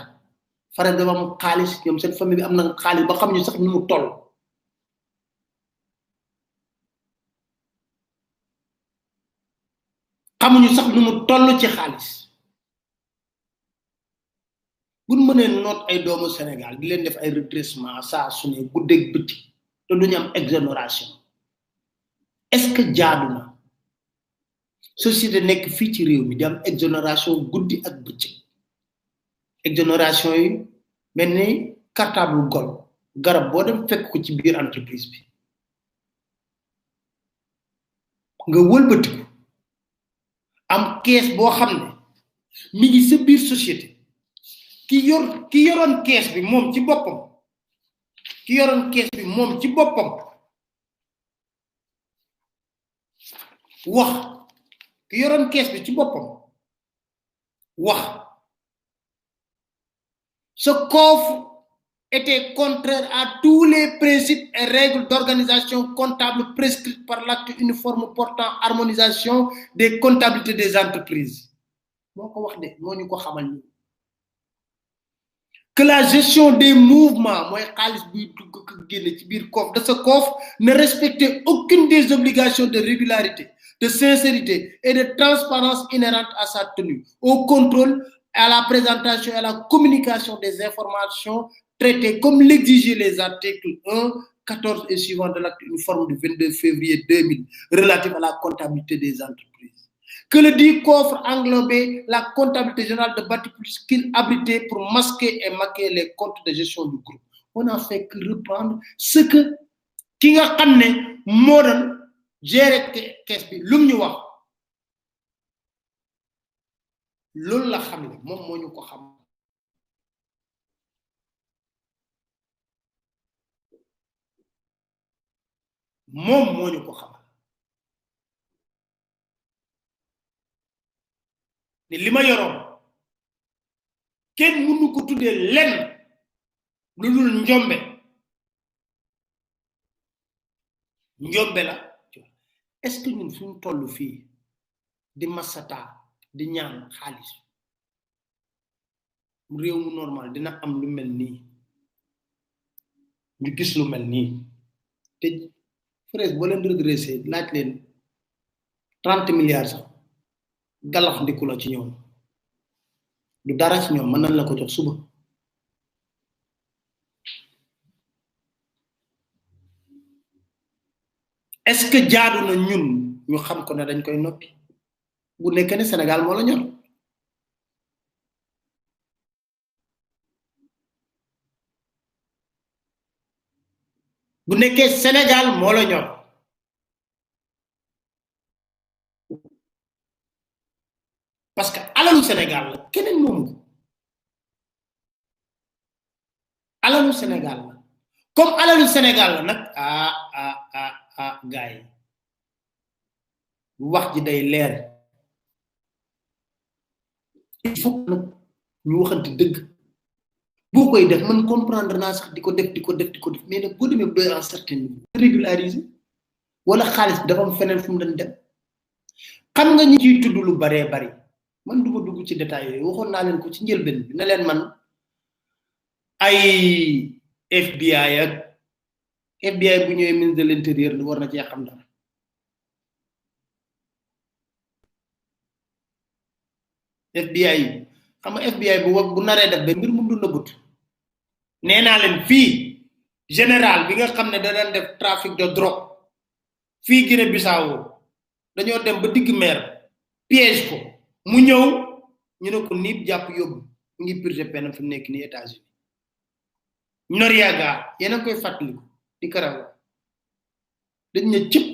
S2: Fares dafa am xaalis ñoom seen famille bi am na xaalis ba xam ñu sax ni mu toll xamuñu sax nu mu toll ci xaalis bu ñu mënee noot ay doomu Sénégal di leen def ay redressement saa su ne guddeeg bëtti te duñu am exonération est-ce que jaadu na société nekk fii ci réew mi di am exonération guddi ak bëccëg exonération yi mel ni cartable gol garab boo dem fekk ko ci biir entreprise bi nga wëlbatiku am kees boo xam ne mi ngi sa biir société ki yoroon kees bi moom ci boppam wax ki yoroon kees bi ci boppam wax ce coffre était contraire à tous les principes et règles d'organisation comptable prescrites par l'acte uniforme portant harmonisation des comptabilités des entreprises. Que la gestion des mouvements de ce coffre ne respectait aucune des obligations de régularité, de sincérité et de transparence inhérentes à sa tenue, au contrôle, à la présentation et à la communication des informations traitées comme l'exigeaient les articles 1, 14 et suivants de l'acte uniforme du 22 février 2000 relatif à la comptabilité des entreprises. Que le dit coffre englobait la comptabilité générale de Batiplus qu'il abritait pour masquer et maquiller les comptes de gestion du groupe. On n'a fait que reprendre ce que ki nga xamné mo doon gérer caisse bi lum ñu wax loolu la xam ne moom moo ñu ko xam moom moo ñu ko xam ne li ma yoroon kenn mënu ko tuddee lenn lu dul njombe la est-ce que ñun suñu toll fii di masata di ñaan xaalis réew mu normal dina am lu mel nii ñu gis lu mel nii te frère boo leen redressé laaj leen 30 milliards sax galax ndiku la ci ñoom du dara ci ñoom mën nañ la ko jox suba est-ce que jaadu na ñun ñu xam ko ne dañ koy noppi bu nekk ne Sénégal moo la ñor bu nekkee Sénégal moo la ñor parce que alalu Sénégal la keneen moomu ko alalu Sénégal la comme alalu Sénégal la nag gars yi wax ji day leer il faut que ñu waxante dëgg boo koy def man comprendre naa sax di ko def mais nag boo demee doy en certain niveau régulariser wala xaalis dafa am feneen fu mu doon dem xam nga ñi ciy tudd lu baree bari man duma dugg ci détails yooyu waxoon naa leen ko ci njëlbeen bi ne leen man ay FBI ak FBI bu ñëwee ministre de l'intérieur war na cee xam dara FBI xam nga FBI bu naree def ba mbir mu du nëbbut nee naa leen fii général bi nga xam ne da daan def trafic de drogue fii Guinée Bissau dañoo dem ba digg mer piège ko mu ñëw ñu ne ko niib jàpp yóbbu mu ngi purgé peine fi mu nekk nii États-Unis Noriega yéen a koy fàttaliku di karaw dañ ne cëpp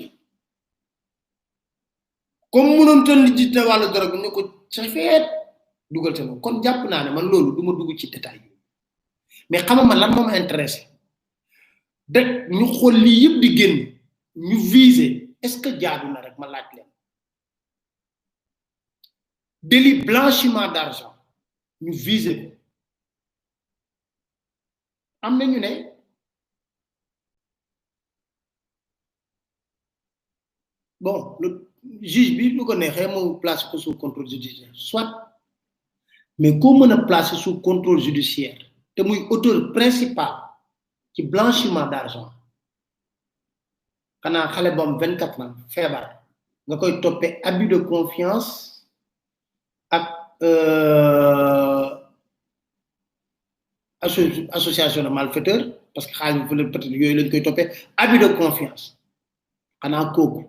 S2: comme mënoon toon li jiite wàllu drogue ñu ko sa feet dugal sa moom kon jàpp naa ne man loolu du ma dugg ci détail mais xam ma lan moo ma intéressé de ñu xool lii yëpp di génn ñu viser est-ce que jaadu na rek ma laaj leen délit blanchiment d'argent ñu viser ko am na ñu ne bon le juge bi lu ko neexee mu place ko sous contrôle judiciaire soit mais koo mën a placer sous contrôle judiciaire te muy auteur principal ci blanchiment d'argent xanaa xale bu am 24 ans feebar nga koy toppee abus de confiance ak association de malfaiteurs parce que xaalis bi peut-être yooyu lañ koy toppee abus de confiance xanaa kooku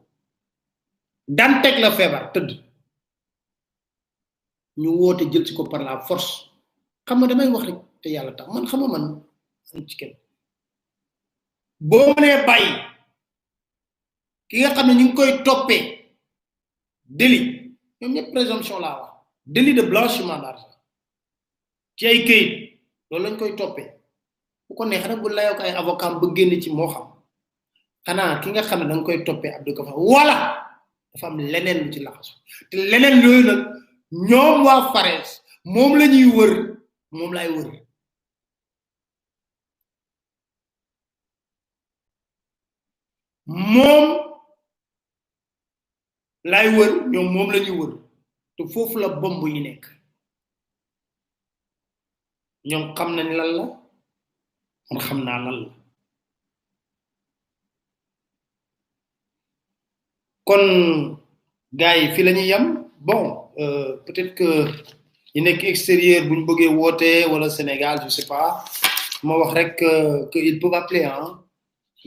S2: daan teg la feebar tëdd ñu woote jël ci ko par la force xam nga damay wax rek te yàlla tax man xam nga man ci kenn boo mënee bàyyi ki nga xam ne ñu ngi koy toppee délit ñoom ñëpp présomption laa wax délit de blanchiment d'argent ci ay këyit loolu lañ koy toppee bu ko neex rek bu layoo ko ay avocat ba génn ci moo xam xanaa ki nga xam ne da nga koy toppee Abdou Kafa wala dafa am leneen lu ci laxasu te leneen yooyu nag ñoom waa Fares moom la ñuy wër moom lay wër moom lay wër ñoom moom la ñuy wër te foofu la bomb yi nekk ñoom xam nañ lan la man xam naa lan la kon gars yi fi la ñuy yam bon peut-être que yi nekk extérieur buñ bëggee woote wala Sénégal je sais pas ma wax rek que ils peuvent appeler hein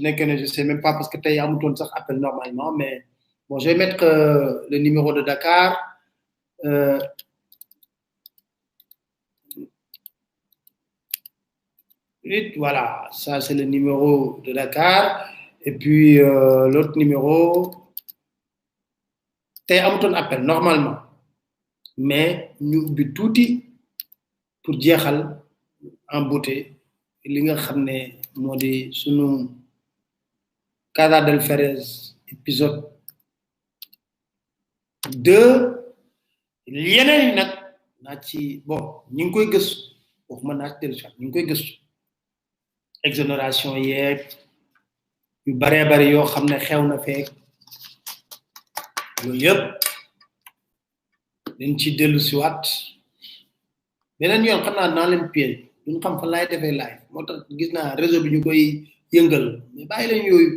S2: nekk ne je sais même pas parce que tey amutoon sax appel normalement mais bon je vais mettre le numéro de Dakar voilà ça c'est le numéro de Dakar et puis l'autre numéro tey amutoon appel normalement mais ñu ubbi tuuti pour jeexal en beauté li nga xam ne moo di sunu Casa del Ferez épisode 2 yeneen yi nag naa ci bon ñu ngi koy gëstu waxuma naa ci dellu ñu ngi koy gëstu exonération yeeg yu baree bari yoo xam ne xew na feek loolu yëpp dañ ci dellu si waat beneen yoon xam naa naa leen piège duñ xam fan laay defee live moo tax gis naa réseau bi ñu koy yëngal mais bàyyi leen yooyu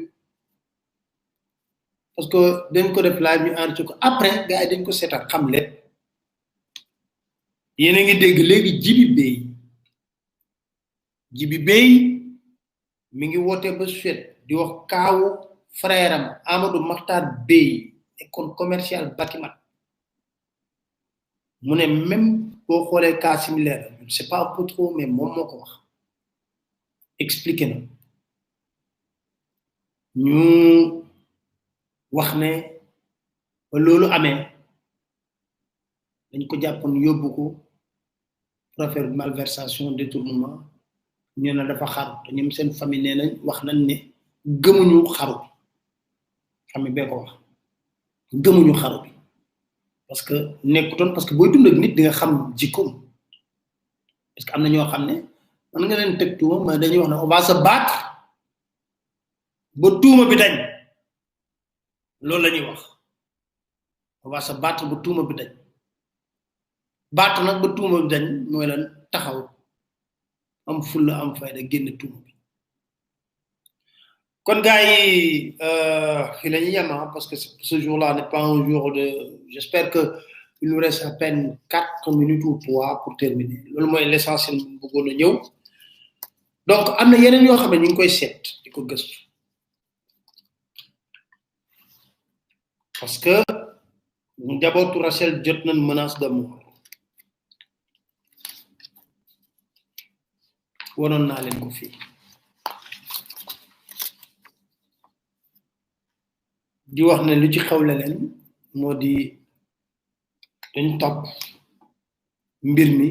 S2: parce que dañ ko def live ñu enregistré ko après gars yi dañ ko seetaan xam lépp yéen a ngi dégg léegi Jibi Bey mi ngi woote ba Suède di wax kaawu frère am Amadou Makhtar Bey école commerciale bâtiment mu ne même boo xoolee cas similaire je sais pas un peu trop mais moom moo ko wax expliqué na ñu wax ne ba loolu amee dañ ko jàppoon yóbbu ko pour affaire malversation détournement ñu ne dafa xaru te ñoom seen famille nee nañ wax nañ ne gëmuñu xaru famille bee ko wax gëmuñu xaru bi parce que nekkutoon parce que booy dund ak nit di nga xam jikkoom parce que am na ñoo xam ne man nga leen teg tuuma mais dañuy wax ne on va se battre ba tuuma bi dañ loolu la ñuy wax on va se battre ba tuuma bi dañ battre nag ba tuuma bi dañ mooy lan taxaw am fulla am fayda génn tuuma bi kon gars yi fi la ñuy yem parce que ce jour-là n'est pas un jour de j'espère que il nous reste à peine 4 minutes ou 3 pour terminer loolu mooy l'essentiel bu bëggoon a ñëw donc am na yeneen yoo xam ne ñu ngi koy seet di ko gëstu parce que njabootu Rachel jot nañ menace de mort wonoon naa leen ko fii di wax ne lu ci xewle leen moo di dañ topp mbir mi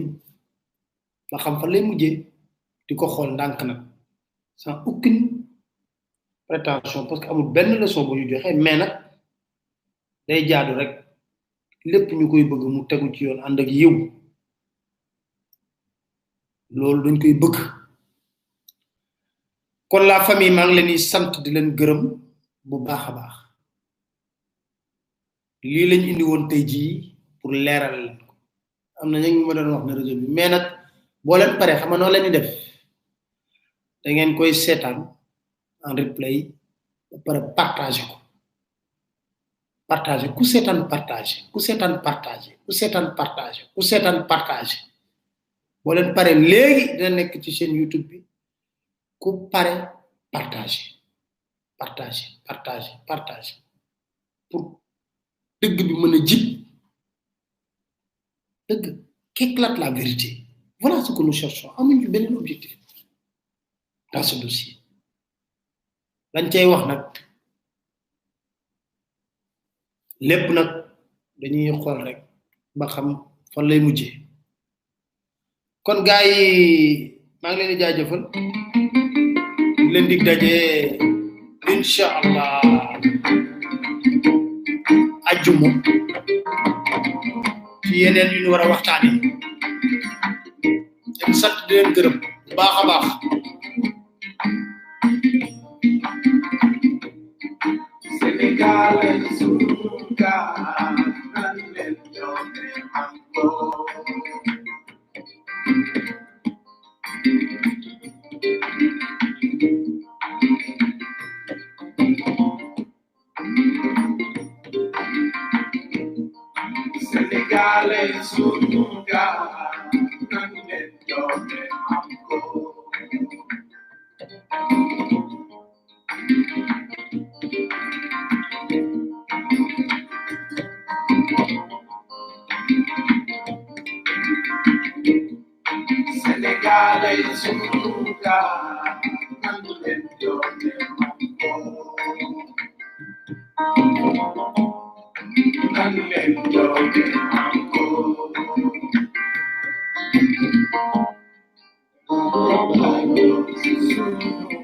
S2: ba xam fa lay mujjee di ko xool ndànk nag sans aucune prétention parce que amul benn leçon bu ñu joxe mais nag day jaadu rek lépp ñu koy bëgg mu tegu ci yoon ànd ak yiw loolu dañ koy bëgg kon la famille maa ngi leen di sant di leen gërëm bu baax a baax lii lañ indi woon tey jii pour leeral leen ko am na ñu ma doon wax ne réseau bi mais nag boo leen pare xam nga noonu la ñu def da ngeen koy seetaan en replay ba pare partagé ko partagé ku seetaan partagé ku seetaan partagé ku seetaan partagé ku seetaan partagé boo leen pare léegi dina nekk ci chaîne YouTube bi ku pare partagé partagé partagé partagé pour dëgg bi mën a jib dëgg qu'éclate la vérité voilà ce que nous cherchons amuñu beneen objectif dans ce dossier lañ cay wax nag lépp nag dañuy xool rek ba xam fan lay mujjee kon gars yi maa ngi leen di jaajëfal di leen dig daje incha allah ajjuma ci yeneen yu ñu war a waxtaanee leen sant di leen gërëm bu baax a baax
S1: Senegal es un lugar donde yo me amo. Senegal es un lugar donde yo me amo. Senegal es un lugar donde yo me amo. Donde yo me amo.